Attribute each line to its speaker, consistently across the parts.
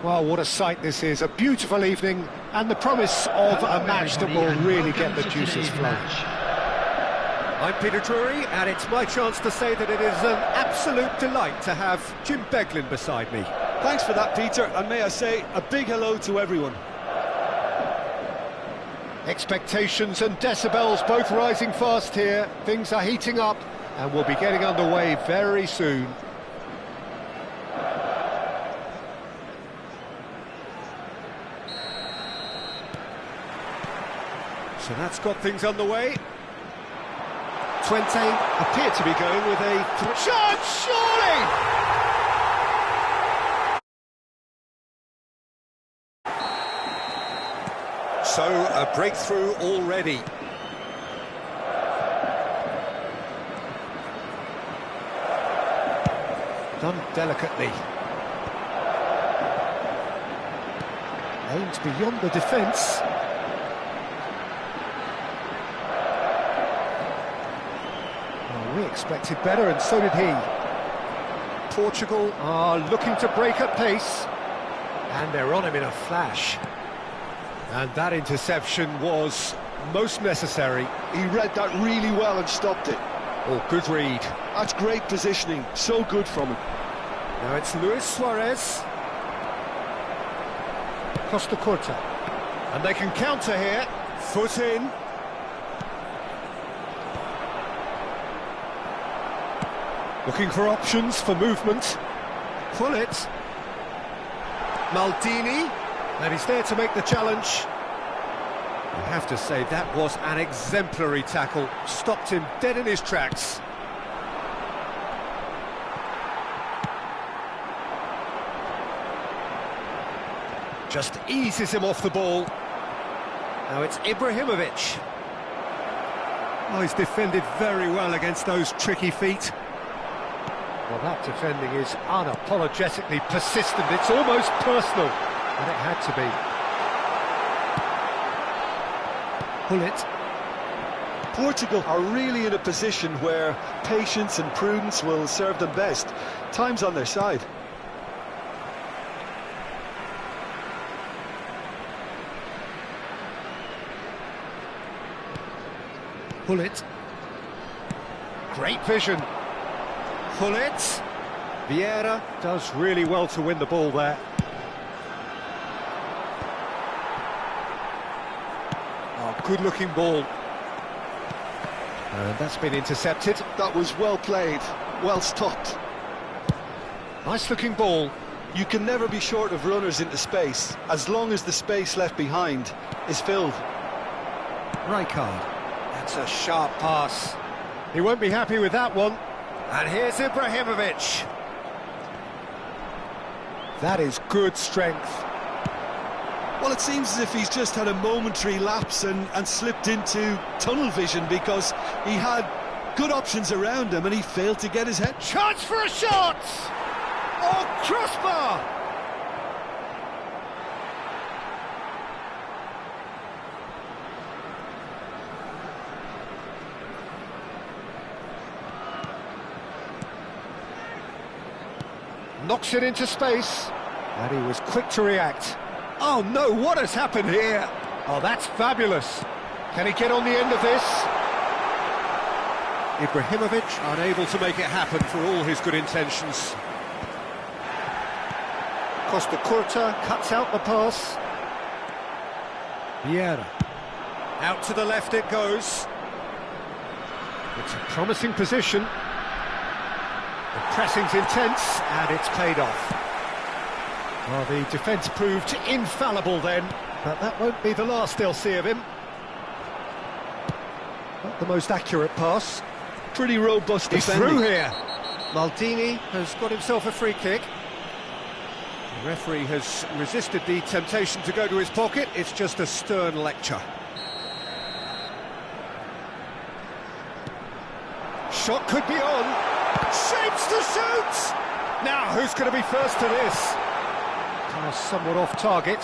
Speaker 1: Well, what a sight this is. A beautiful evening and the promise of a match that will really get the juices flowing. I'm Peter Drury, and it's my chance to say that it is an absolute delight to have Jim Beglin beside me.
Speaker 2: Thanks for that, Peter, and may I say a big hello to everyone.
Speaker 1: Expectations and decibels both rising fast here. Things are heating up and we'll be getting underway very soon. So that's got things underway. Twente appear to be going with a shot, surely! So, a breakthrough already. Done delicately. Aimed beyond the defence. Well, we expected better, and so did he. Portugal are looking to break at pace. And they're on him in a flash. And that interception was most necessary.
Speaker 2: He read that really well and stopped it.
Speaker 1: Oh, good read.
Speaker 2: That's great positioning, so good from him.
Speaker 1: Now it's Luis Suarez. Costa Curta. And they can counter here. Foot in. Looking for options for movement. Pull it. Maldini. And he's there to make the challenge. I have to say, that was an exemplary tackle. Stopped him dead in his tracks. Just eases him off the ball. Now it's Ibrahimovic. Oh, he's defended very well against those tricky feet. Well, that defending is unapologetically persistent. It's almost personal. And it had to be. Pull it.
Speaker 2: Portugal are really in a position where patience and prudence will serve them best. Time's on their side.
Speaker 1: Pull it. Great vision. Pull it. Vieira does really well to win the ball there. Good-looking ball. And that's been intercepted.
Speaker 2: That was well played, well stopped.
Speaker 1: Nice-looking ball.
Speaker 2: You can never be short of runners into space, as long as the space left behind is filled.
Speaker 1: Rijkaard. That's a sharp pass. He won't be happy with that one. And here's Ibrahimovic. That is good strength.
Speaker 2: Well, it seems as if he's just had a momentary lapse and slipped into tunnel vision, because he had good options around him and he failed to get his head.
Speaker 1: Chance for a shot! Oh, crossbar! Knocks it into space. And he was quick to react. Oh no, what has happened here? Oh, that's fabulous. Can he get on the end of this? Ibrahimovic unable to make it happen for all his good intentions. Costa Curta cuts out the pass. Vieira. Out to the left it goes. It's a promising position. The pressing's intense and it's paid off. Well, the defence proved infallible then, but that won't be the last they'll see of him. Not the most accurate pass.
Speaker 2: Pretty robust
Speaker 1: He's
Speaker 2: defending.
Speaker 1: through here. Maldini has got himself a free kick. The referee has resisted the temptation to go to his pocket. It's just a stern lecture. Shot could be on. Shapes to shoot! Now, who's going to be first to this? Somewhat off target.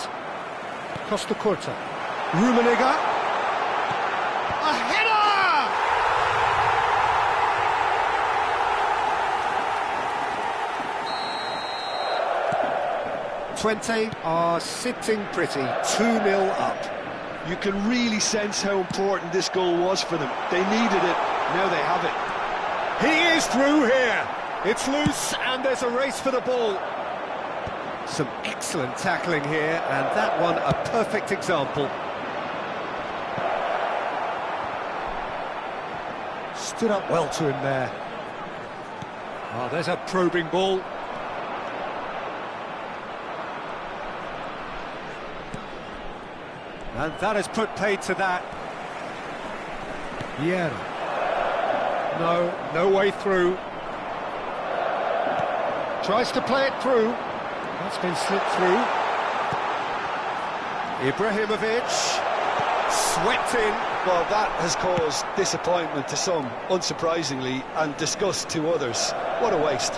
Speaker 1: Costa Curta. Rummenigge. A header! Twente are sitting pretty, 2-0 up.
Speaker 2: You can really sense how important this goal was for them. They needed it, now they have it.
Speaker 1: He is through here. It's loose and there's a race for the ball. Some excellent tackling here, and that one a perfect example. Stood up well to him there. Oh, there's a probing ball. And that has put paid to that. Yeah. No way through. Tries to play it through. That's been slipped through. Ibrahimovic. Swept in.
Speaker 2: Well, that has caused disappointment to some, unsurprisingly, and disgust to others. What a waste.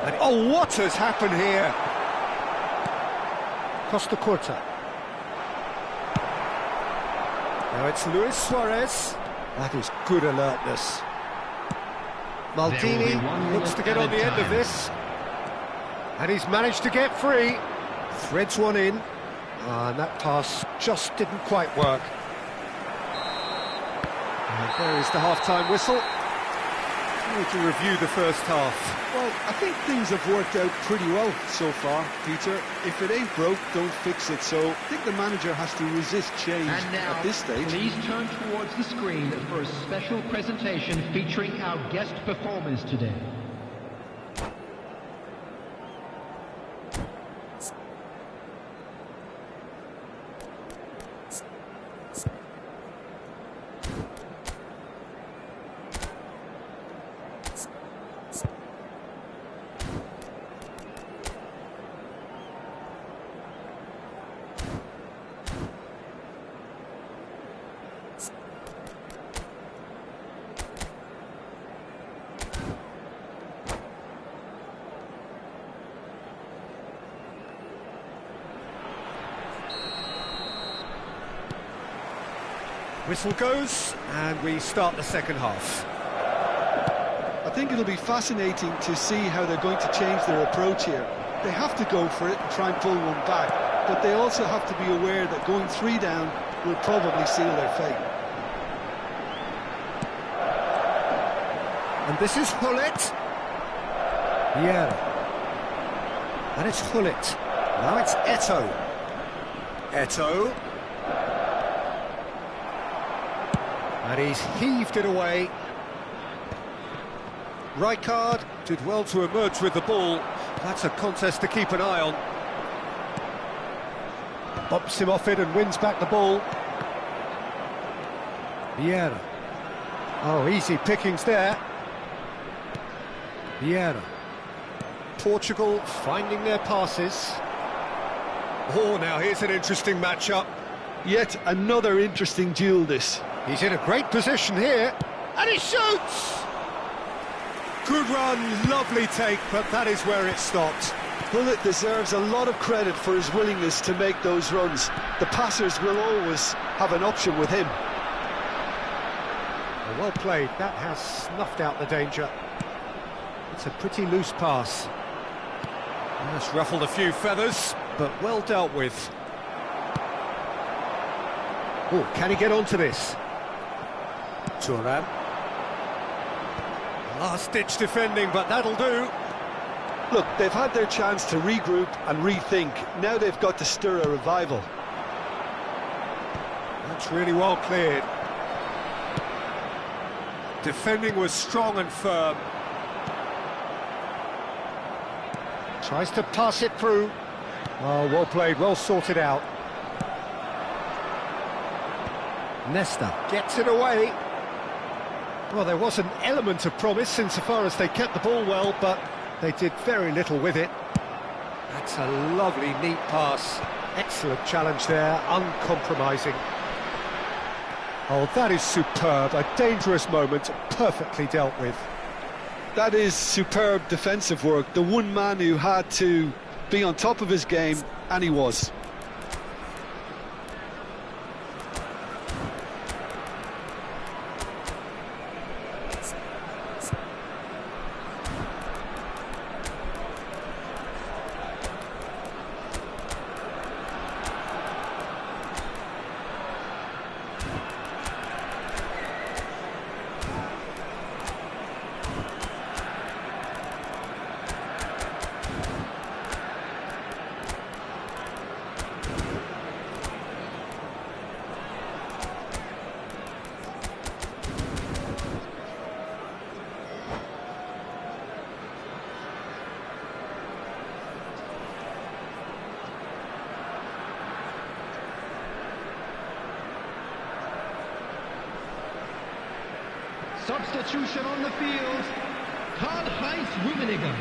Speaker 1: And oh, what has happened here? Costa Corta. Now it's Luis Suarez. That is good alertness. Maldini looks to get on the end of this. And he's managed to get free. Threads one in. And that pass just didn't quite work. And there is the half-time whistle. We need to review the first half.
Speaker 2: Well, I think things have worked out pretty well so far, Peter. If it ain't broke, don't fix it. So I think the manager has to resist change
Speaker 3: and now,
Speaker 2: at this stage.
Speaker 3: Please turn towards the screen for a special presentation featuring our guest performers today.
Speaker 1: Whistle goes, and we start the second half.
Speaker 2: I think it'll be fascinating to see how they're going to change their approach here. They have to go for it and try and pull one back, but they also have to be aware that going 3 down will probably seal their fate.
Speaker 1: And this is Hullet. Yeah. And it's Hullet. Now it's Eto'o. Eto'o. And he's heaved it away. Rijkaard did well to emerge with the ball. That's a contest to keep an eye on. Bumps him off it and wins back the ball. Vieira. Oh, easy pickings there. Vieira. Portugal finding their passes. Oh, now here's an interesting matchup.
Speaker 2: Yet another interesting duel, this.
Speaker 1: He's in a great position here, and he shoots! Good run, lovely take, but that is where it stopped.
Speaker 2: Hullet deserves a lot of credit for his willingness to make those runs. The passers will always have an option with him.
Speaker 1: Well played, that has snuffed out the danger. It's a pretty loose pass. That's ruffled a few feathers, but well dealt with. Oh, can he get onto this? Thuram. Last-ditch defending, but that'll do.
Speaker 2: Look, they've had their chance to regroup and rethink. Now they've got to stir a revival.
Speaker 1: That's really well cleared. Defending was strong and firm. Tries to pass it through. Oh, well played, well sorted out. Nesta gets it away. Well, there was an element of promise insofar as they kept the ball well, but they did very little with it. That's a lovely, neat pass. Excellent challenge there, uncompromising. Oh, that is superb. A dangerous moment, perfectly dealt with.
Speaker 2: That is superb defensive work. The one man who had to be on top of his game, and he was.
Speaker 3: Substitution on the field. Karl-Heinz Rummenigge.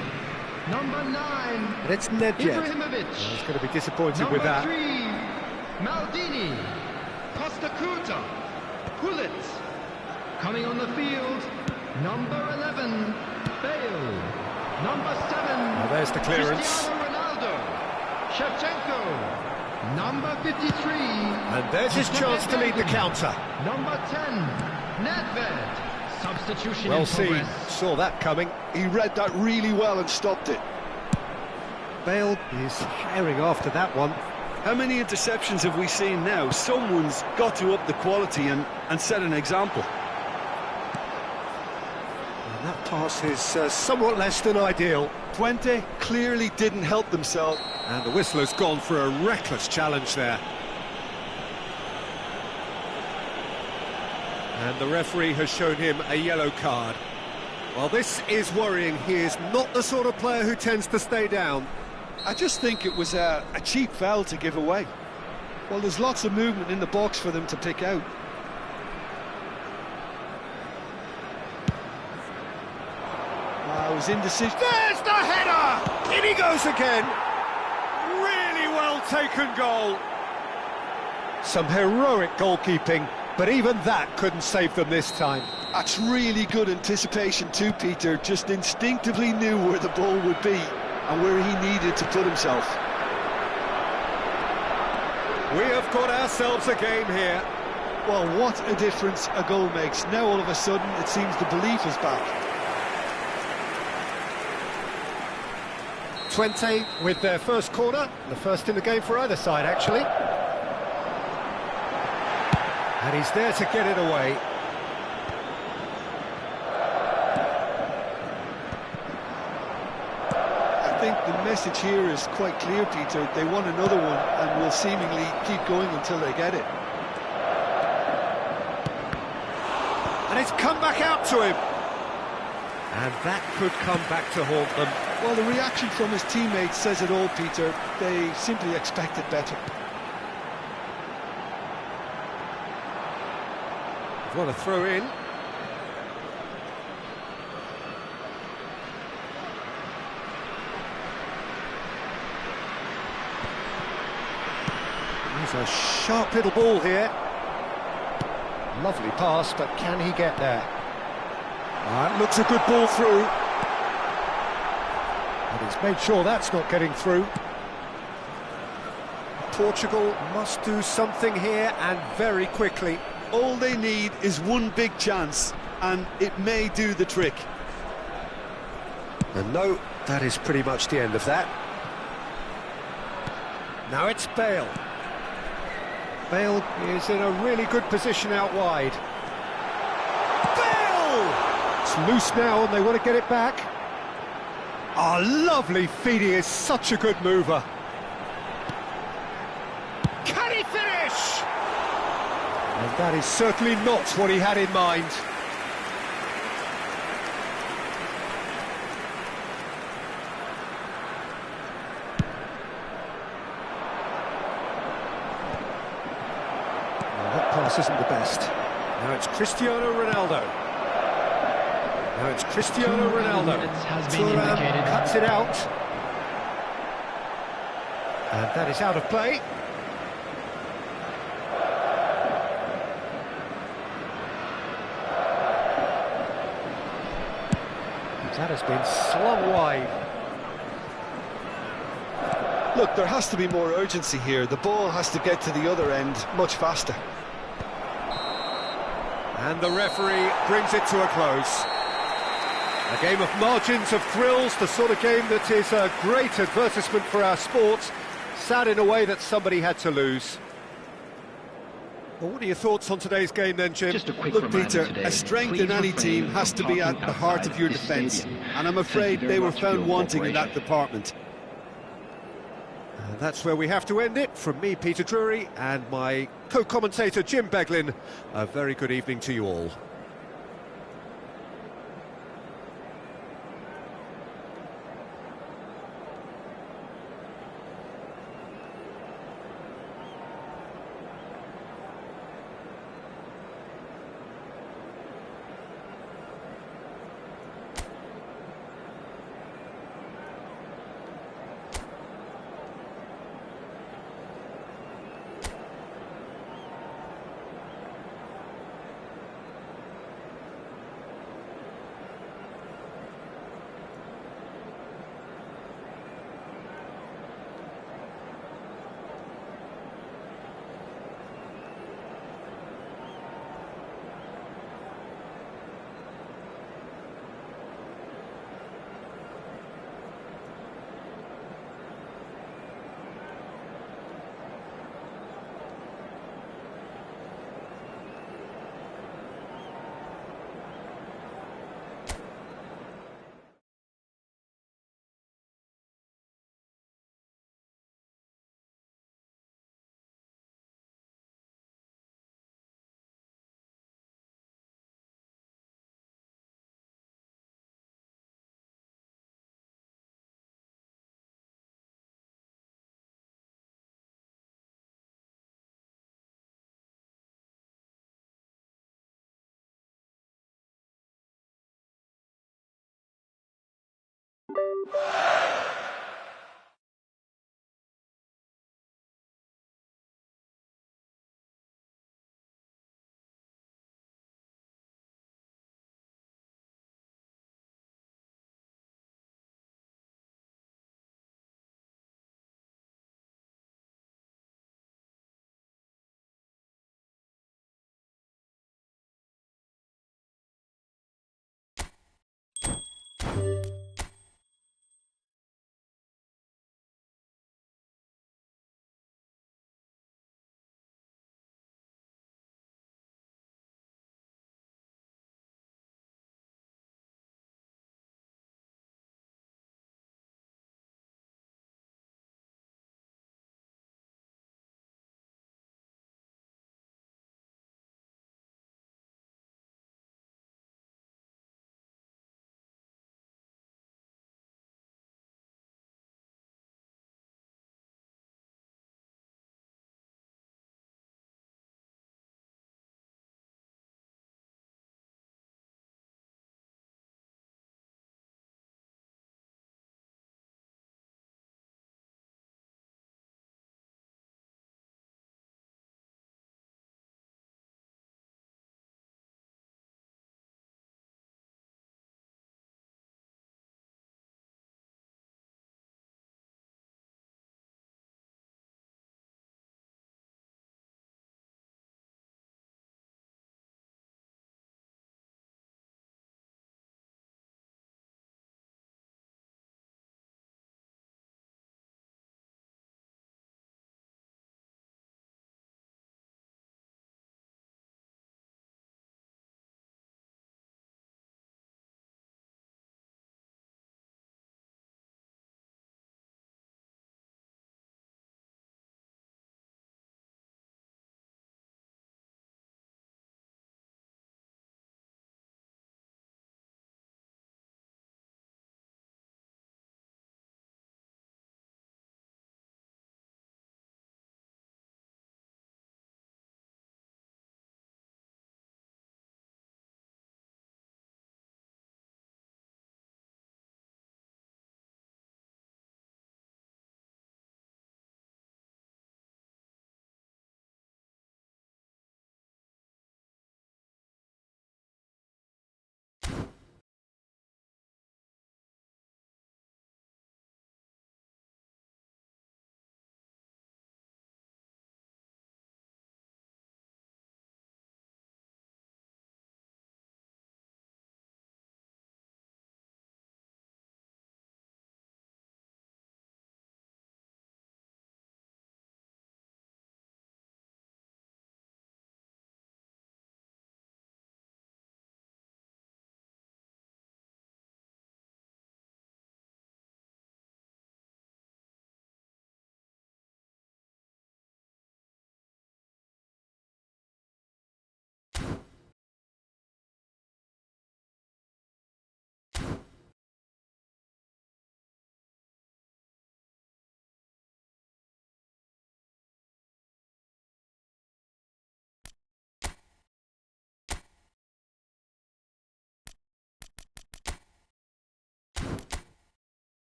Speaker 3: Number 9.
Speaker 1: And it's Nedved.
Speaker 3: Ibrahimovic.
Speaker 1: He's going to be disappointed
Speaker 3: Number
Speaker 1: with that.
Speaker 3: 3. Maldini. Costa Curta. Gullit. Coming on the field. Number 11. Bale. Number 7.
Speaker 1: Well, there's the clearance.
Speaker 3: Cristiano Ronaldo. Shevchenko. Number 53.
Speaker 1: And there's his chance to lead the counter.
Speaker 3: Number 10. Nedved. Substitution
Speaker 1: Well
Speaker 3: in
Speaker 1: seen.
Speaker 3: progress.
Speaker 1: Saw that coming.
Speaker 2: He read that really well and stopped it.
Speaker 1: Bale is herring after that one.
Speaker 2: How many interceptions have we seen now? Someone's got to up the quality and set an example.
Speaker 1: And that pass is somewhat less than ideal.
Speaker 2: Twente clearly didn't help themselves.
Speaker 1: And the whistler's gone for a reckless challenge there. And the referee has shown him a yellow card. Well, this is worrying. He is not the sort of player who tends to stay down.
Speaker 2: I just think it was a cheap foul to give away. Well, there's lots of movement in the box for them to pick out. Wow, his indecision.
Speaker 1: There's the header! In he goes again. Really well taken goal. Some heroic goalkeeping, but even that couldn't save them this time.
Speaker 2: That's really good anticipation too, Peter. Just instinctively knew where the ball would be and where he needed to put himself.
Speaker 1: We have got ourselves a game here.
Speaker 2: Well, what a difference a goal makes. Now all of a sudden it seems the belief is back.
Speaker 1: Twente with their first corner, the first in the game for either side actually. And he's there to get it away.
Speaker 2: I think the message here is quite clear, Peter. They want another one and will seemingly keep going until they get it.
Speaker 1: And it's come back out to him. And that could come back to haunt them.
Speaker 2: Well, the reaction from his teammates says it all, Peter. They simply expected better.
Speaker 1: What a throw in. He's a sharp little ball here. Lovely pass, but can he get there? That looks a good ball through. And he's made sure that's not getting through. Portugal must do something here, and very quickly.
Speaker 2: All they need is one big chance, and it may do the trick.
Speaker 1: And no, that is pretty much the end of that. Now it's Bale. Bale is in a really good position out wide. Bale! It's loose now and they want to get it back. Oh, lovely feed, he is such a good mover. Can he finish? And that is certainly not what he had in mind. Well, that pass isn't the best. Now it's Cristiano Ronaldo. Now it's Cristiano
Speaker 3: 2
Speaker 1: Ronaldo.
Speaker 3: minutes has been
Speaker 1: Thuram
Speaker 3: indicated.
Speaker 1: cuts it out. And that is out of play. That has been slung wide.
Speaker 2: Look, there has to be more urgency here. The ball has to get to the other end much faster.
Speaker 1: And the referee brings it to a close. A game of margins, of thrills, the sort of game that is a great advertisement for our sport. Sad in a way that somebody had to lose. Well, what are your thoughts on today's game then, Jim?
Speaker 3: Just a quick
Speaker 2: Look,
Speaker 3: reminder
Speaker 2: Peter,
Speaker 3: today,
Speaker 2: a strength
Speaker 3: please
Speaker 2: in any
Speaker 3: refrain
Speaker 2: team
Speaker 3: from
Speaker 2: has to be at
Speaker 3: talking
Speaker 2: the heart
Speaker 3: outside
Speaker 2: of your
Speaker 3: this
Speaker 2: defence.
Speaker 3: stadium.
Speaker 2: And I'm
Speaker 3: Thank
Speaker 2: afraid
Speaker 3: you
Speaker 2: they
Speaker 3: very
Speaker 2: were
Speaker 3: much for your
Speaker 2: found wanting in that
Speaker 3: cooperation.
Speaker 2: department.
Speaker 1: And that's where we have to end it. From me, Peter Drury, and my co-commentator, Jim Beglin. A very good evening to you all.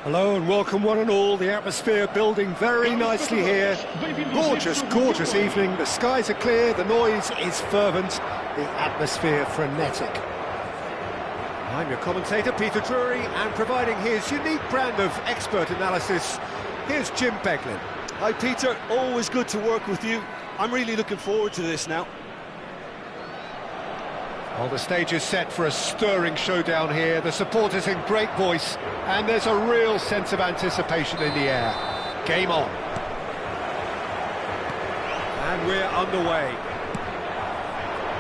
Speaker 1: Hello and welcome one and all. The atmosphere building very nicely here. Gorgeous, gorgeous evening. The skies are clear, the noise is fervent, the atmosphere frenetic. I'm your commentator, Peter Drury, and providing his unique brand of expert analysis, here's Jim Beglin.
Speaker 2: Hi Peter, always good to work with you. I'm really looking forward to this now.
Speaker 1: Well, the stage is set for a stirring showdown here. The supporters in great voice, and there's a real sense of anticipation in the air. Game on. And we're underway.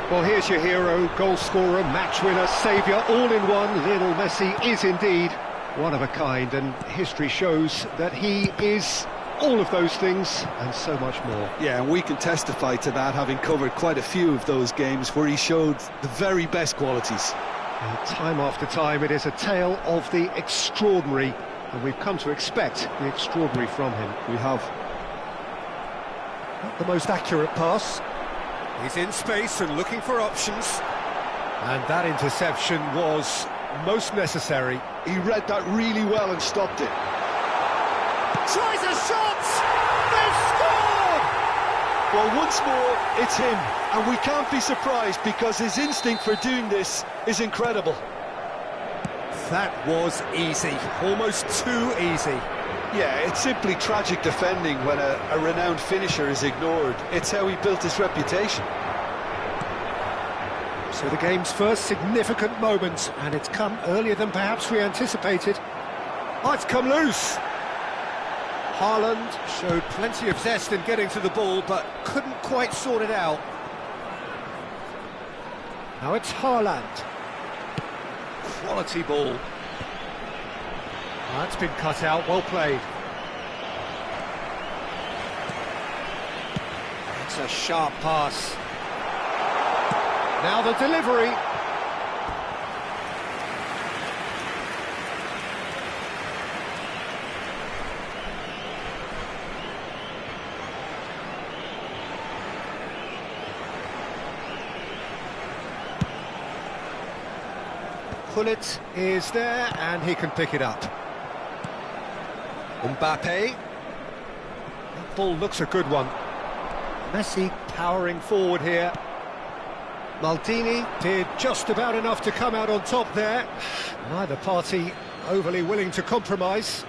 Speaker 1: Well, here's your hero, goal scorer, match winner, saviour, all in one. Lionel Messi is indeed one of a kind, and history shows that he is all of those things and so much more.
Speaker 2: Yeah, and we can testify to that, having covered quite a few of those games where he showed the very best qualities.
Speaker 1: And time after time, it is a tale of the extraordinary, and we've come to expect the extraordinary from him.
Speaker 2: We have.
Speaker 1: Not the most accurate pass. He's in space and looking for options. And that interception was most necessary.
Speaker 2: He read that really well and stopped it.
Speaker 1: Tries a shot! They've scored!
Speaker 2: Well, once more, it's him. And we can't be surprised because his instinct for doing this is incredible.
Speaker 1: That was easy. Almost too easy.
Speaker 2: Yeah, it's simply tragic defending when a renowned finisher is ignored. It's how he built his reputation.
Speaker 1: So the game's first significant moment, and it's come earlier than perhaps we anticipated. Oh, it's come loose! Haaland showed plenty of zest in getting to the ball, but couldn't quite sort it out. Now it's Haaland. Quality ball. That's been cut out, well played. It's a sharp pass. Now the delivery. Pullet is there, and he can pick it up. Mbappe. That ball looks a good one. Messi powering forward here. Maldini did just about enough to come out on top there. Neither party overly willing to compromise.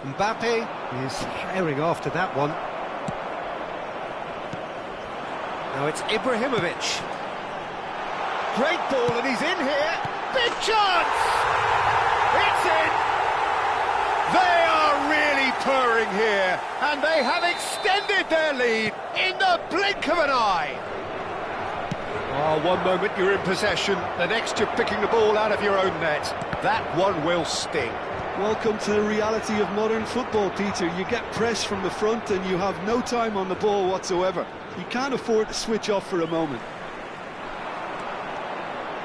Speaker 1: Mbappe is herring after that one. Now it's Ibrahimovic. Great ball, and he's in here. Big chance! It's in! They are really purring here, and they have extended their lead in the blink of an eye. Oh, one moment you're in possession, the next you're picking the ball out of your own net. That one will sting.
Speaker 2: Welcome to the reality of modern football, Peter. You get press from the front and you have no time on the ball whatsoever. You can't afford to switch off for a moment.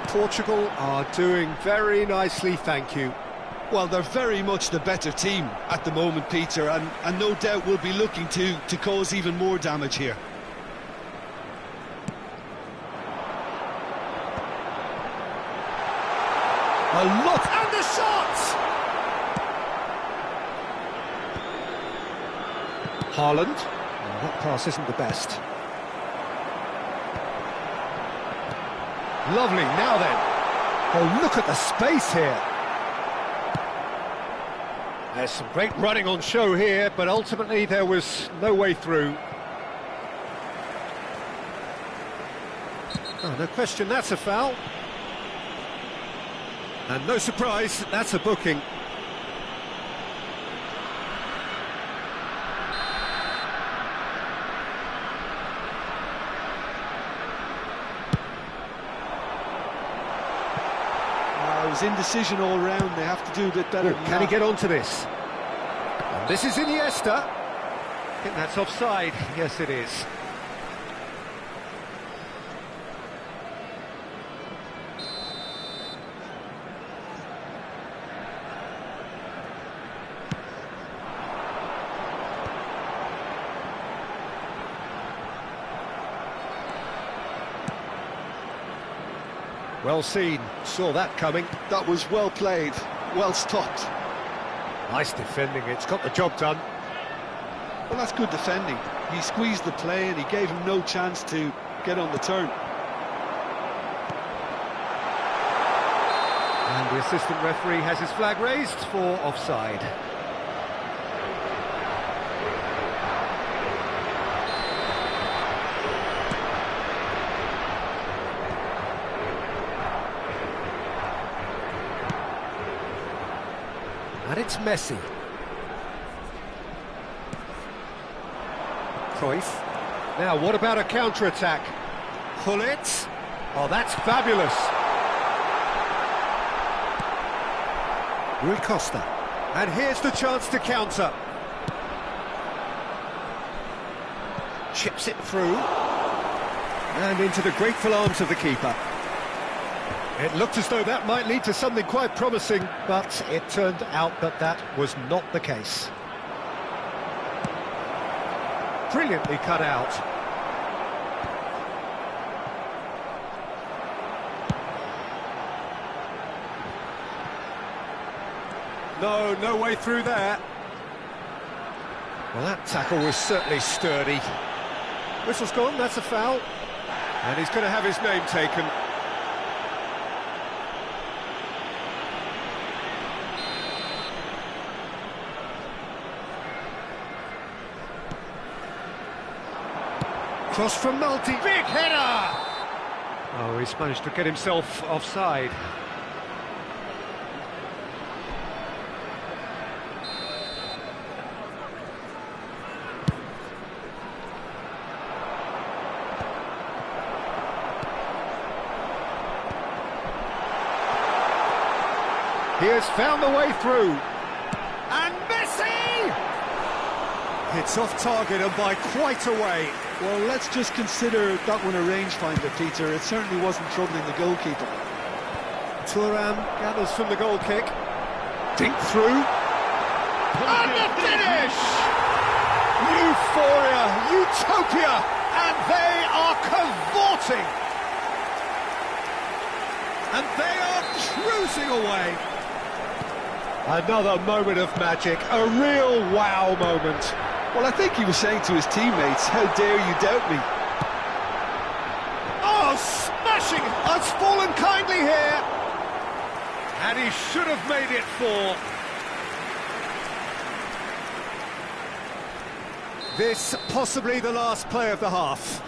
Speaker 1: Portugal are doing very nicely, thank you.
Speaker 2: Well, they're very much the better team at the moment, Peter, and no doubt will be looking to cause even more damage here.
Speaker 1: A look, and the shot! Haaland. Oh, that pass isn't the best. Lovely, now then. Oh, look at the space here. There's some great running on show here, but ultimately there was no way through. Oh, no question, that's a foul. And no surprise, that's a booking.
Speaker 2: It was indecision all round. They have to do a bit better.
Speaker 1: Can he get onto this? And this is Iniesta. I think that's offside. Yes, it is. Well seen, saw that coming.
Speaker 2: That was well played, well stopped.
Speaker 1: Nice defending, it's got the job done.
Speaker 2: Well, that's good defending. He squeezed the play and he gave him no chance to get on the turn.
Speaker 1: And the assistant referee has his flag raised for offside. And it's Messi. Cruyff. Now, what about a counter-attack? Hullet. Oh, that's fabulous. Rui Costa. And here's the chance to counter. Chips it through. And into the grateful arms of the keeper. It looked as though that might lead to something quite promising, but it turned out that that was not the case. Brilliantly cut out. No way through there. Well, that tackle was certainly sturdy. Whistle's gone, that's a foul. And he's going to have his name taken. Cross from Multi, big header! Oh, he's managed to get himself offside. He has found the way through. And Messi! It's off target and by quite a way.
Speaker 2: Well, let's just consider that one a rangefinder, Peter. It certainly wasn't troubling the goalkeeper.
Speaker 1: Thuram gathers from the goal kick. Dink through. And the finish! Euphoria, utopia, and they are cavorting. And they are cruising away. Another moment of magic, a real wow moment.
Speaker 2: Well, I think he was saying to his teammates, how dare you doubt me?
Speaker 1: Oh, smashing! Has fallen kindly here. And he should have made it 4. This possibly the last play of the half.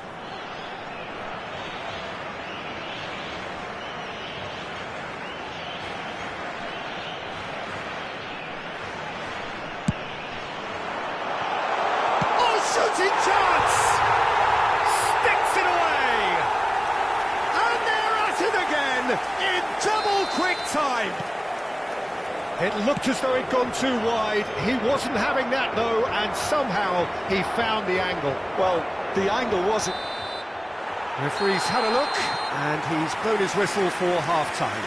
Speaker 1: Shooting chance! Sticks it away! And they're at it again in double quick time. It looked as though he'd gone too wide. He wasn't having that though, and somehow he found the angle.
Speaker 2: Well, the angle wasn't.
Speaker 1: Referee's had a look, and he's blown his whistle for half-time.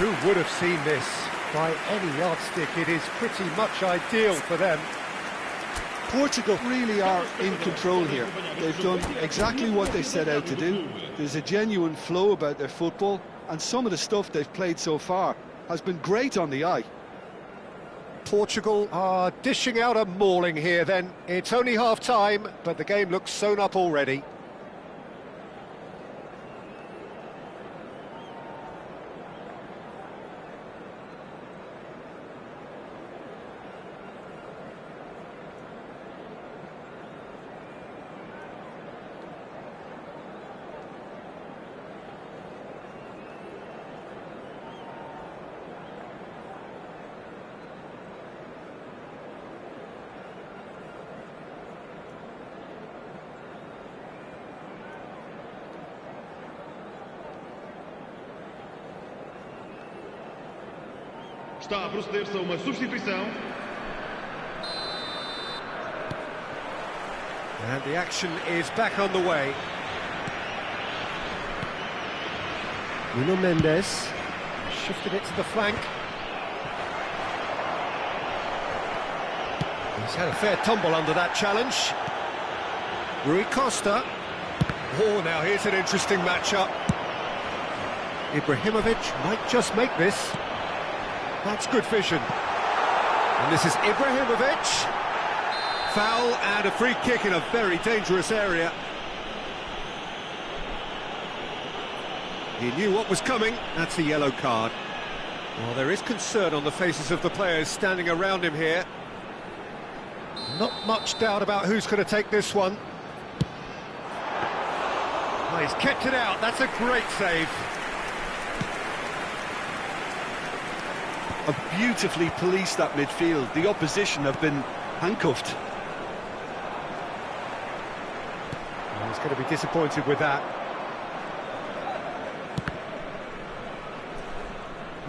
Speaker 1: Who would have seen this? By any yardstick, it is pretty much ideal for them.
Speaker 2: Portugal really are in control here. They've done exactly what they set out to do. There's a genuine flow about their football, and some of the stuff they've played so far has been great on the eye.
Speaker 1: Portugal are dishing out a mauling here then. It's only half-time, but the game looks sewn up already.
Speaker 4: Está a proceder-se a uma substituição.
Speaker 1: And the action is back on the way. Nuno Mendes shifted it to the flank. He's had a fair tumble under that challenge. Rui Costa. Oh, now here's an interesting matchup. Ibrahimovic might just make this. That's good vision. And this is Ibrahimovic. Foul and a free kick in a very dangerous area. He knew what was coming. That's a yellow card. Well, there is concern on the faces of the players standing around him here. Not much doubt about who's going to take this one. Oh, he's kept it out. That's a great save.
Speaker 2: Have beautifully policed that midfield. The opposition have been handcuffed.
Speaker 1: Oh, he's going to be disappointed with that.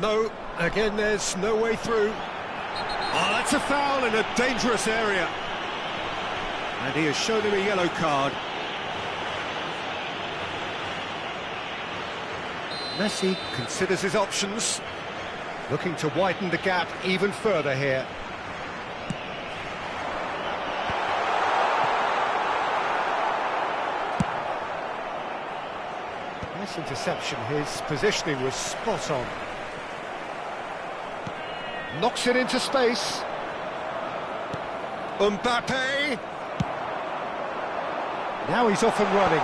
Speaker 1: No, again there's no way through. Oh, that's a foul in a dangerous area. And he has shown him a yellow card. Messi considers his options, looking to widen the gap even further here. Nice interception, his positioning was spot on. Knocks it into space. Mbappe. Now he's off and running.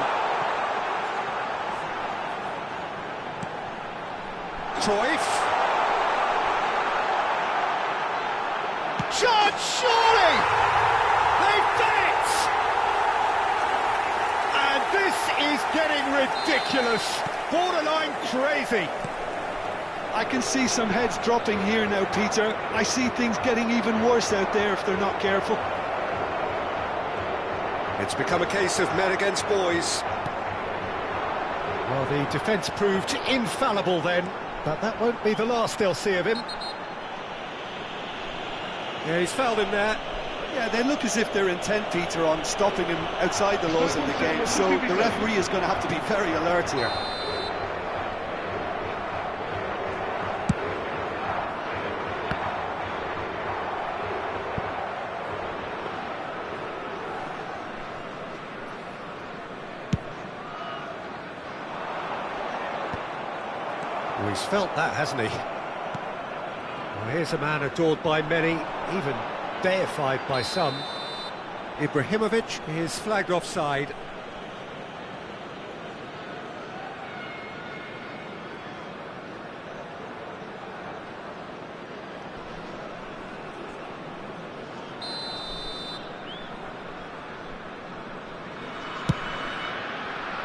Speaker 1: Cruyff. Shot, surely! They've done it! And this is getting ridiculous. Borderline crazy.
Speaker 2: I can see some heads dropping here now, Peter. I see things getting even worse out there if they're not careful.
Speaker 1: It's become a case of men against boys. Well, the defence proved infallible then, but that won't be the last they'll see of him. Yeah, he's fouled him there.
Speaker 2: Yeah, they look as if they're intent, Peter, on stopping him outside the laws of the game, so the referee is going to have to be very alert here.
Speaker 1: Well, he's felt that, hasn't he? Well, here's a man adored by many, even deified by some. Ibrahimovic is flagged offside.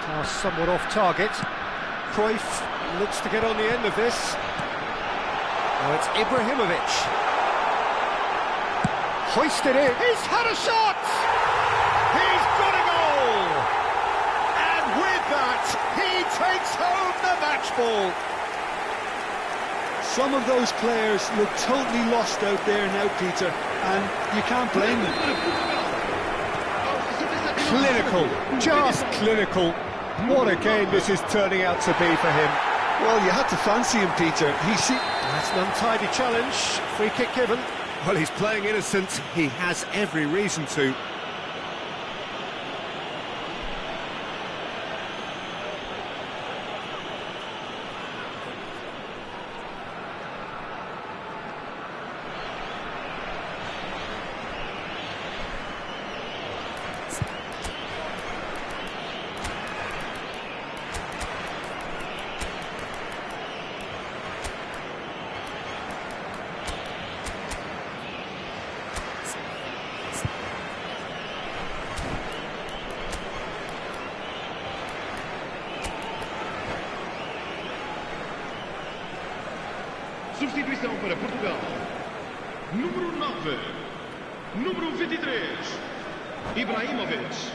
Speaker 1: Pass somewhat off target. Cruyff looks to get on the end of this. Oh, it's Ibrahimovic. Hoisted in. He's had a shot! He's got a goal! And with that, he takes home the match ball.
Speaker 2: Some of those players look totally lost out there now, Peter, and you can't blame them.
Speaker 1: Clinical, just clinical. What a game this is turning out to be for him.
Speaker 2: Well, you had to fancy him, Peter.
Speaker 1: That's an untidy challenge. Free kick given. Well, he's playing innocent. He has every reason to.
Speaker 4: Substituição para Portugal. Número 9. Número 23. Ibrahimovic.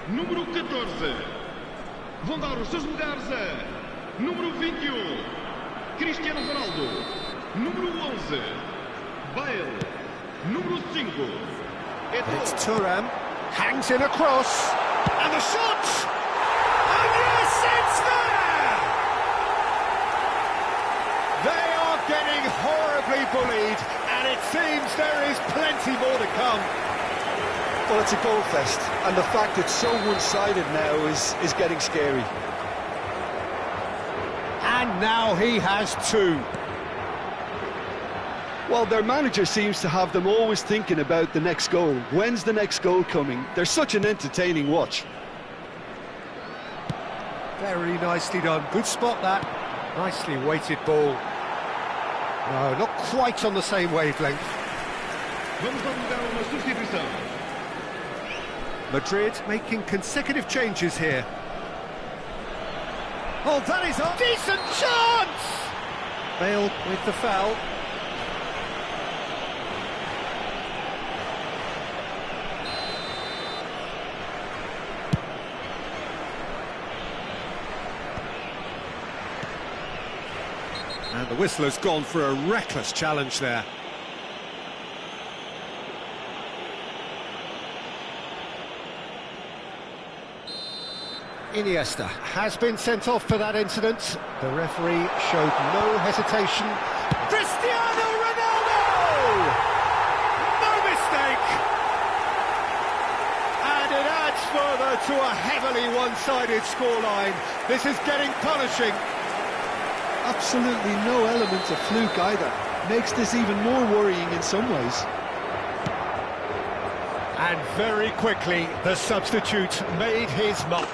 Speaker 4: Número 14. Vão dar os seus lugares a número 21. Cristiano Ronaldo. Número 11. Bale. Número 5.
Speaker 1: It's Thuram. Hangs in across. And the shot! And yes, it's there! They are getting horribly bullied, and it seems there is plenty more to come.
Speaker 2: Well, it's a goal fest, and the fact it's so one-sided now is getting scary.
Speaker 1: And And now he has two.
Speaker 2: Well, their manager seems to have them always thinking about the next goal. When's the next goal coming? They're such an entertaining watch.
Speaker 1: Very nicely done. Good spot, that. Nicely weighted ball. No, not quite on the same wavelength.
Speaker 4: Vamos dar uma substituição.
Speaker 1: Madrid making consecutive changes here. Oh, that is a decent chance! Bale with the foul. And the whistler's gone for a reckless challenge there. Iniesta has been sent off for that incident. The referee showed no hesitation. Cristiano Ronaldo! No mistake! And it adds further to a heavily one-sided scoreline. This is getting punishing.
Speaker 2: Absolutely no element of fluke either. Makes this even more worrying in some ways.
Speaker 1: And very quickly, the substitute made his mark.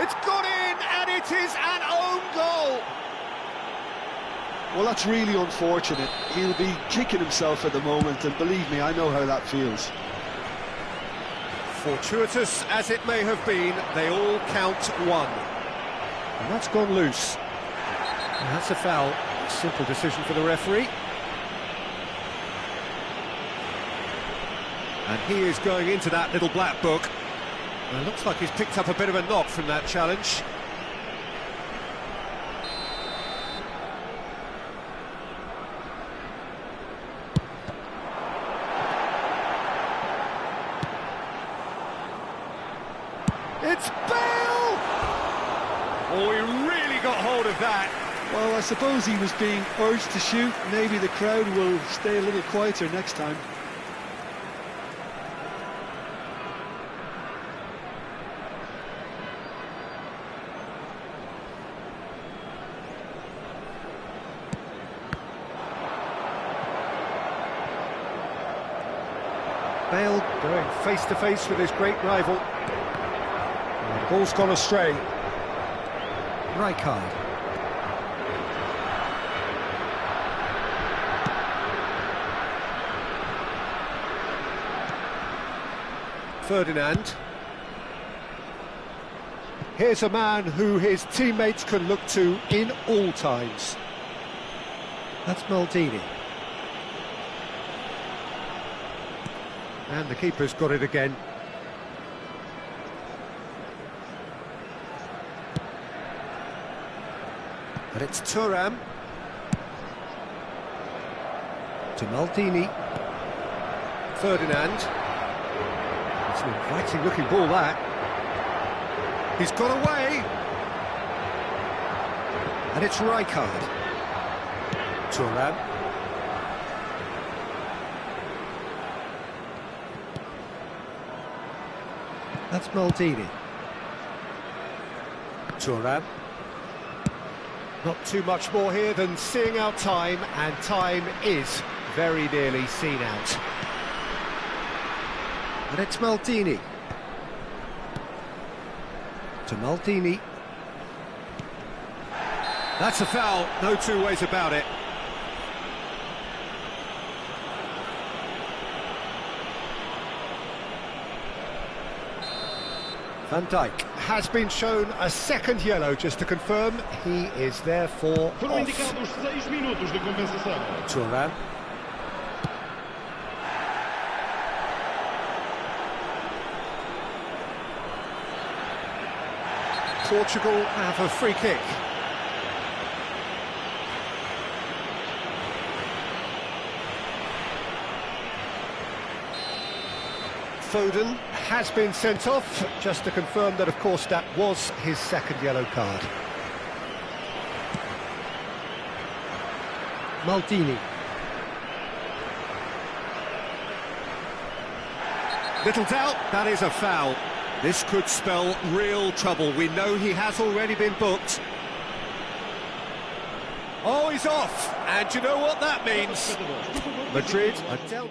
Speaker 1: It's got in, and it is an own goal!
Speaker 2: Well, that's really unfortunate. He'll be kicking himself at the moment, and believe me, I know how that feels.
Speaker 1: Fortuitous as it may have been, they all count one. And that's gone loose. And that's a foul. Simple decision for the referee. And he is going into that little black book. Well, it looks like he's picked up a bit of a knock from that challenge. It's Bale! Oh, he really got hold of that.
Speaker 2: Well, I suppose he was being urged to shoot. Maybe the crowd will stay a little quieter next time.
Speaker 1: Bale going face-to-face with his great rival. And the ball's gone astray. Rijkaard. Ferdinand. Here's a man who his teammates can look to in all times. That's Maldini. And the keeper's got it again. And it's Thuram. To Maldini. Ferdinand. It's an inviting looking ball, that. He's got away. And it's Rijkaard. Thuram. That's Maldini. Thuram. Not too much more here than seeing out time, and time is very nearly seen out. And it's Maldini. To Maldini. That's a foul, no two ways about it. Van Dijk has been shown a second yellow, just to confirm. He is therefore
Speaker 4: Foram
Speaker 1: off.
Speaker 4: indicados 6 minutos de compensação.
Speaker 1: Thuram. Portugal have a free kick. Foden has been sent off, just to confirm that, of course, that was his second yellow card. Maldini. Little doubt, that is a foul. This could spell real trouble. We know he has already been booked. Oh, he's off! And you know what that means? Madrid are dealt...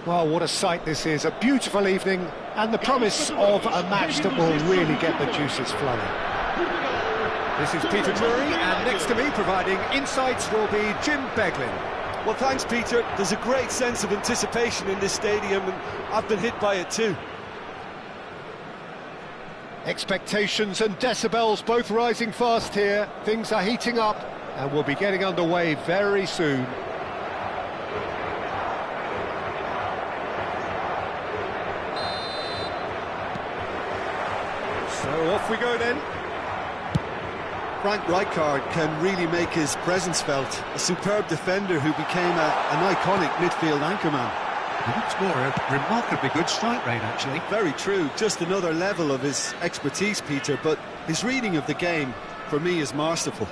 Speaker 1: Well, what a sight this is. A beautiful evening and the promise of a match that will really get the juices flowing. This is Peter Drury, and next to me providing insights will be Jim Beglin.
Speaker 2: Well, thanks, Peter. There's a great sense of anticipation in this stadium, and I've been hit by it too.
Speaker 1: Expectations and decibels both rising fast here. Things are heating up and we'll be getting underway very soon. So off we go then.
Speaker 2: Frank Rijkaard can really make his presence felt. A superb defender who became an iconic midfield anchorman.
Speaker 5: Looks more a remarkably good strike rate, actually.
Speaker 2: Very true. Just another level of his expertise, Peter, but his reading of the game, for me, is masterful.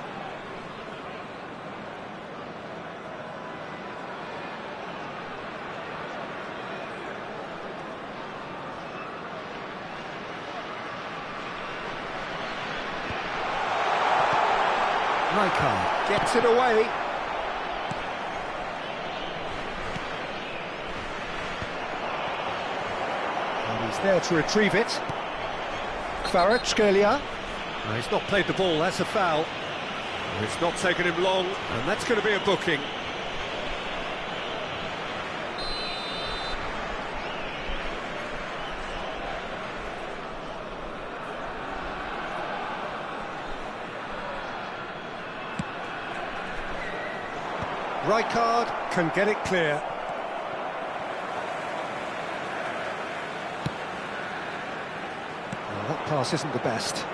Speaker 1: Rijkaard gets it away. And he He's there to retrieve it. Kvaratskhelia. He's not played the ball, that's a foul. It's not taken him long, and that's going to be a booking. Rijkaard can get it clear. Well, that pass isn't the best.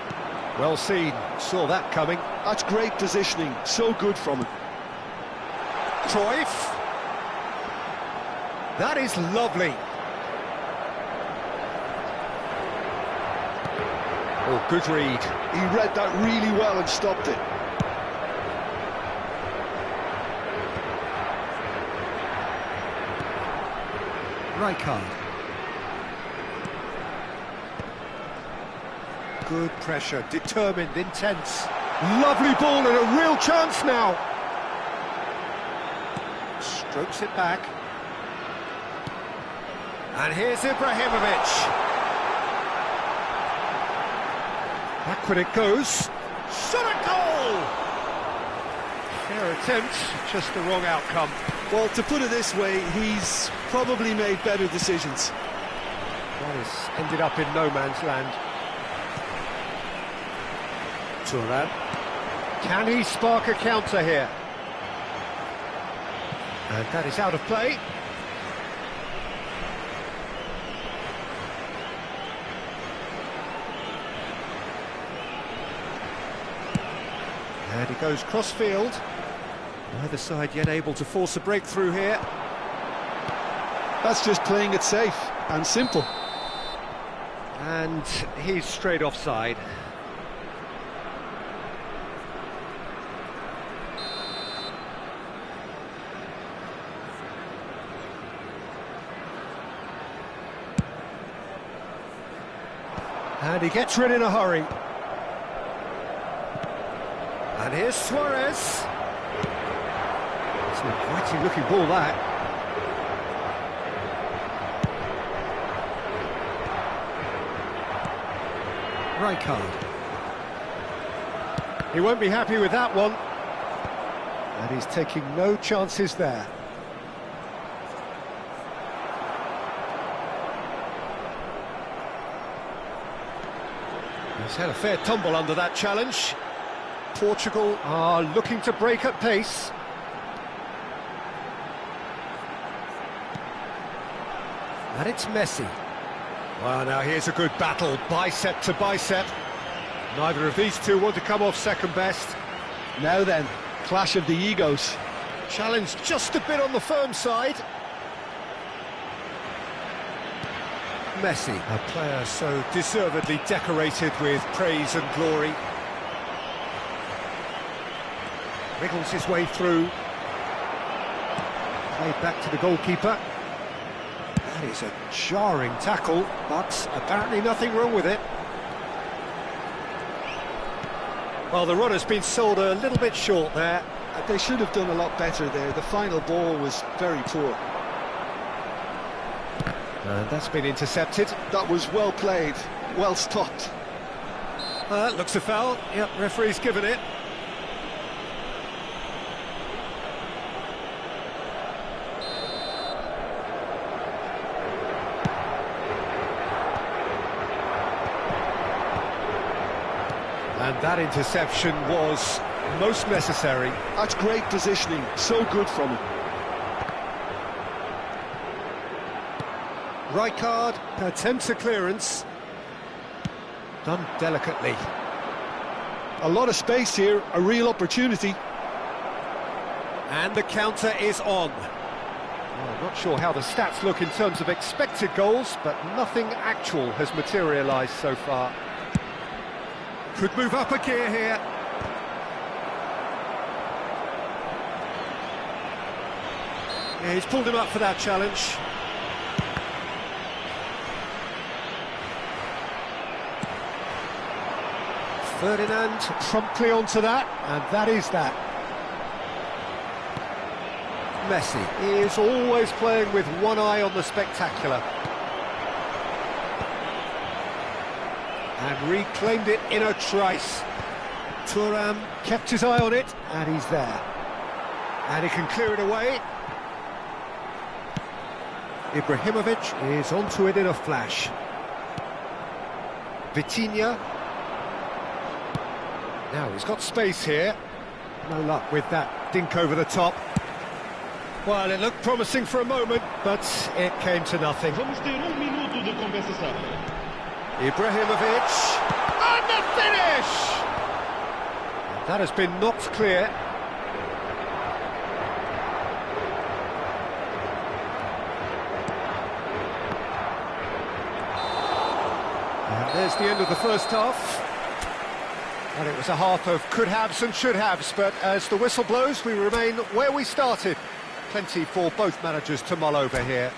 Speaker 1: Well seen, saw that coming.
Speaker 2: That's great positioning, so good from him.
Speaker 1: Cruyff. That is lovely. Oh, good read.
Speaker 2: He read that really well and stopped it.
Speaker 1: Rijkaard. Good pressure, determined, intense. Lovely ball and a real chance now. Strokes it back. And here's Ibrahimovic. Backward it goes. Shot a goal! Fair attempt, just the wrong outcome.
Speaker 2: Well, to put it this way, he's probably made better decisions.
Speaker 1: That has ended up in no man's land. Turan. Can he spark a counter here? And that is out of play. And he goes cross-field. Neither side yet able to force a breakthrough here.
Speaker 2: That's just playing it safe and simple.
Speaker 1: And he's straight offside. And he gets rid in a hurry. And here's Suarez. It's an inviting looking ball, that. Rijkaard. He won't be happy with that one. And he's taking no chances there. He's had a fair tumble under that challenge. Portugal are looking to break at pace. And it's Messi. Well, now here's a good battle, bicep to bicep. Neither of these two want to come off second best.
Speaker 2: Now then, clash of the egos.
Speaker 1: Challenge just a bit on the firm side. Messi, a player so deservedly decorated with praise and glory. Wriggles his way through. Played back to the goalkeeper. That is a jarring tackle, but apparently nothing wrong with it. Well, the run has been sold a little bit short there.
Speaker 2: They should have done a lot better there. The final ball was very poor.
Speaker 1: And that's been intercepted.
Speaker 2: That was well played, well stopped.
Speaker 1: Looks a foul. Yep, referee's given it. And that interception was most necessary.
Speaker 2: That's great positioning, so good from him.
Speaker 1: Rijkaard attempts a clearance. Done delicately.
Speaker 2: A lot of space here, a real opportunity.
Speaker 1: And the counter is on. Well, I'm not sure how the stats look in terms of expected goals, but nothing actual has materialised so far. Could move up a gear here. Yeah, he's pulled him up for that challenge. Ferdinand promptly onto that, and that is that. Messi is always playing with one eye on the spectacular. and reclaimed it in a trice. Thuram kept his eye on it, and he's there. And he can clear it away. Ibrahimovic is onto it in a flash. Vitinha. Now he's got space here. No luck with that dink over the top. Well, it looked promising for a moment, but it came to nothing.
Speaker 4: Vamos ter minuto de compensação.
Speaker 1: Ibrahimovic, and the finish! That has been knocked clear. And there's the end of the first half. And it was a half of could-haves and should-haves, but as the whistle blows, we remain where we started. Plenty for both managers to mull over here.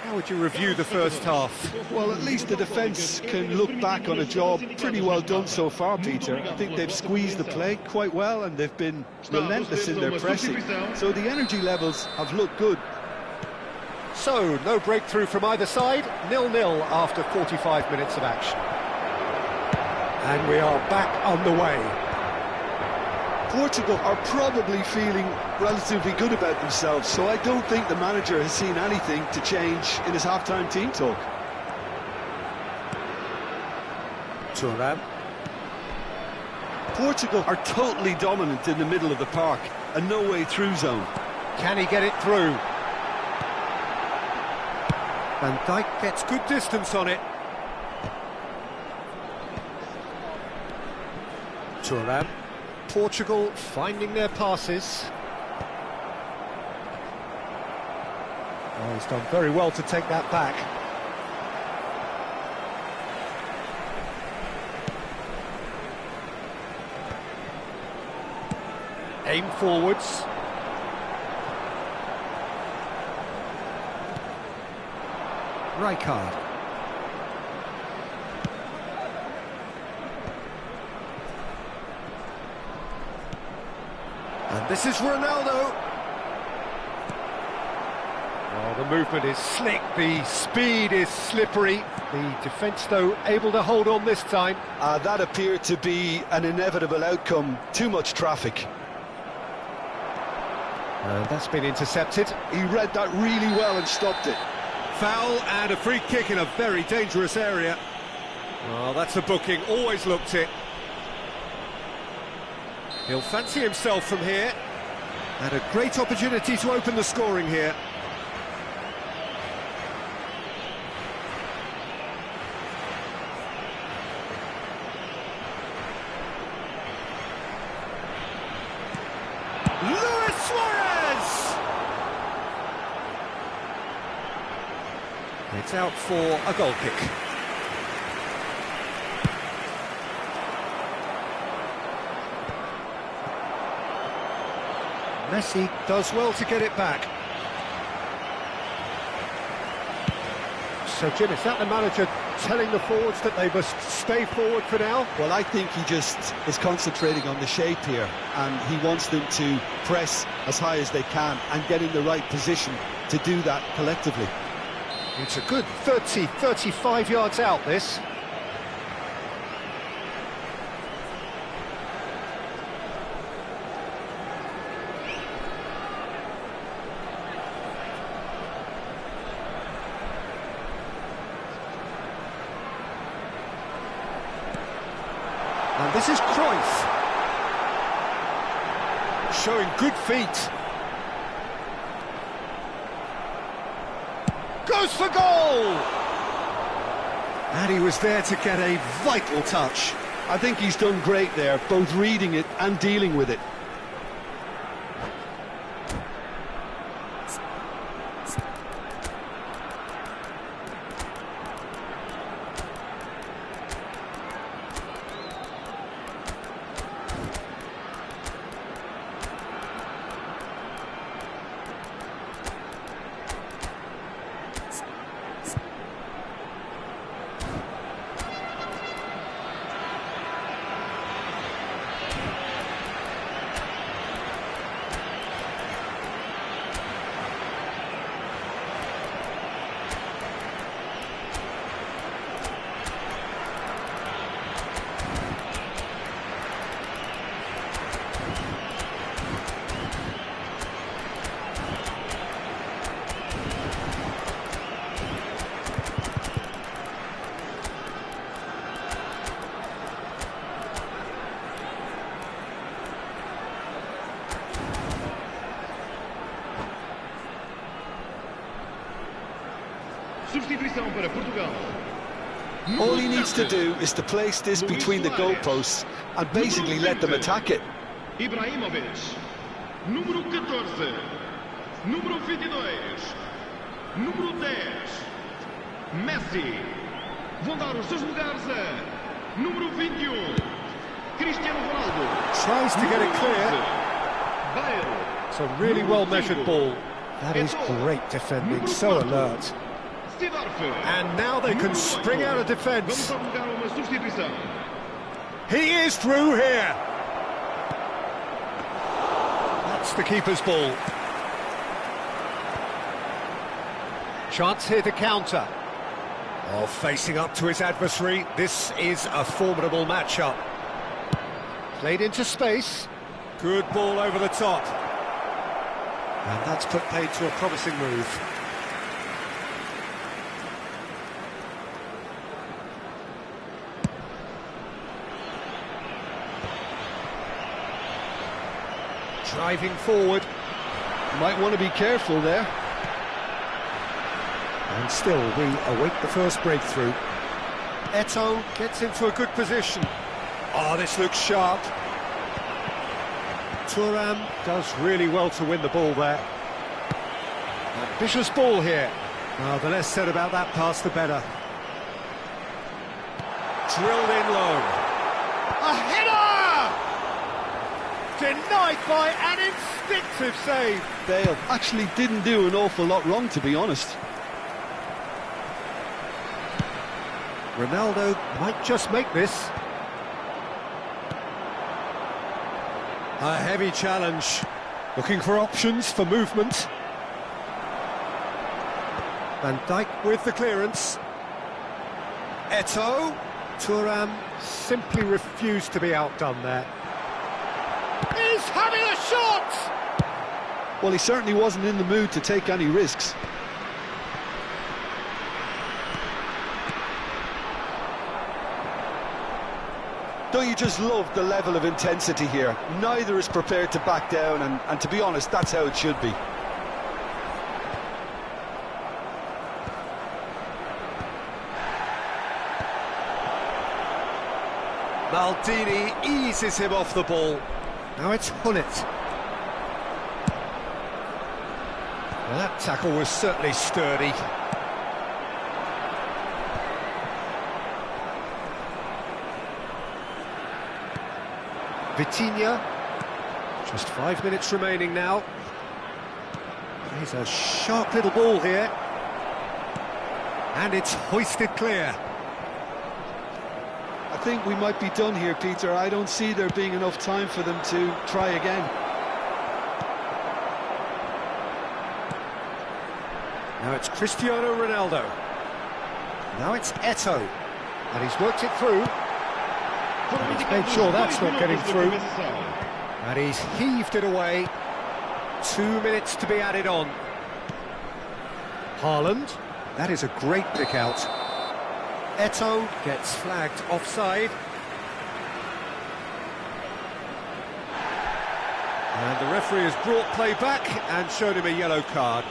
Speaker 1: How would you review the first half?
Speaker 2: Well, at least the defence can look back on a job pretty well done so far, Peter. I think they've squeezed the play quite well and they've been relentless in their pressing. So the energy levels have looked good.
Speaker 1: So, no breakthrough from either side, 0-0 after 45 minutes of action. And we are back on the way.
Speaker 2: Portugal are probably feeling relatively good about themselves, so I don't think the manager has seen anything to change in his half-time team talk.
Speaker 1: Thuram.
Speaker 2: Portugal are totally dominant in the middle of the park, a no-way through zone.
Speaker 1: Can he get it through? Van Dijk gets good distance on it. Thuram. Portugal finding their passes. Oh, he's done very well to take that back. Aim forwards. Rijkaard. And this is Ronaldo. Oh, the movement is slick, the speed is slippery. The defence, though, able to hold on this time.
Speaker 2: That appeared to be an inevitable outcome. Too much traffic.
Speaker 1: And that's been intercepted.
Speaker 2: He read that really well and stopped it.
Speaker 1: Foul and a free kick in a very dangerous area. Well, that's a booking, always looked it. He'll fancy himself from here. And a great opportunity to open the scoring here. Luis Suarez! It's out for a goal kick. Messi does well to get it back. So, Jim, is that the manager telling the forwards that they must stay forward for now?
Speaker 2: Well, I think he just is concentrating on the shape here, and he wants them to press as high as they can and get in the right position to do that collectively.
Speaker 1: It's a good 30, 35 yards out, this. And this is Cruyff, showing good feet. Goes for goal! And he was there to get a vital touch.
Speaker 2: I think he's done great there, both reading it and dealing with it.
Speaker 4: Substituição para Portugal.
Speaker 2: All he needs to do is to place this between the goalposts and basically let them attack it.
Speaker 4: Ibrahimovic. Número 14. Número 22. Número 10. Messi. Vão dar os seus lugares a número 21. Cristiano Ronaldo.
Speaker 1: Tries to get it clear.
Speaker 4: Bale.
Speaker 1: It's a really well-measured ball. That is great defending, so alert. And now they can spring out of defence. He is through here. That's the keeper's ball. Chance here to counter. Oh, facing up to his adversary. This is a formidable matchup. Played into space. Good ball over the top. And that's put paid to a promising move. Driving forward.
Speaker 2: Might want to be careful there.
Speaker 1: And still, we await the first breakthrough. Eto'o gets into a good position. Oh, this looks sharp. Thuram does really well to win the ball there. Ambitious ball here. Oh, the less said about that pass, the better. Drilled in low. A header! Denied by an instinctive save.
Speaker 2: Bale actually didn't do an awful lot wrong, to be honest.
Speaker 1: Ronaldo might just make this. A heavy challenge. Looking for options for movement. Van Dijk with the clearance. Eto'o. Thuram simply refused to be outdone there. He's having a shot!
Speaker 2: Well, he certainly wasn't in the mood to take any risks. Don't you just love the level of intensity here? Neither is prepared to back down, and to be honest, that's how it should be.
Speaker 1: Maldini eases him off the ball. Now it's Hunnit. Well, that tackle was certainly sturdy. Vitinha. Just 5 minutes remaining now. He's a sharp little ball here. And it's hoisted clear.
Speaker 2: I think we might be done here, Peter. I don't see there being enough time for them to try again.
Speaker 1: Now it's Cristiano Ronaldo. Now it's Eto'o. And he's worked it through. And he's made sure that's not getting through. And he's heaved it away. 2 minutes to be added on. Haaland. That is a great pick out. Eto'o gets flagged offside. And the referee has brought play back and showed him a yellow card.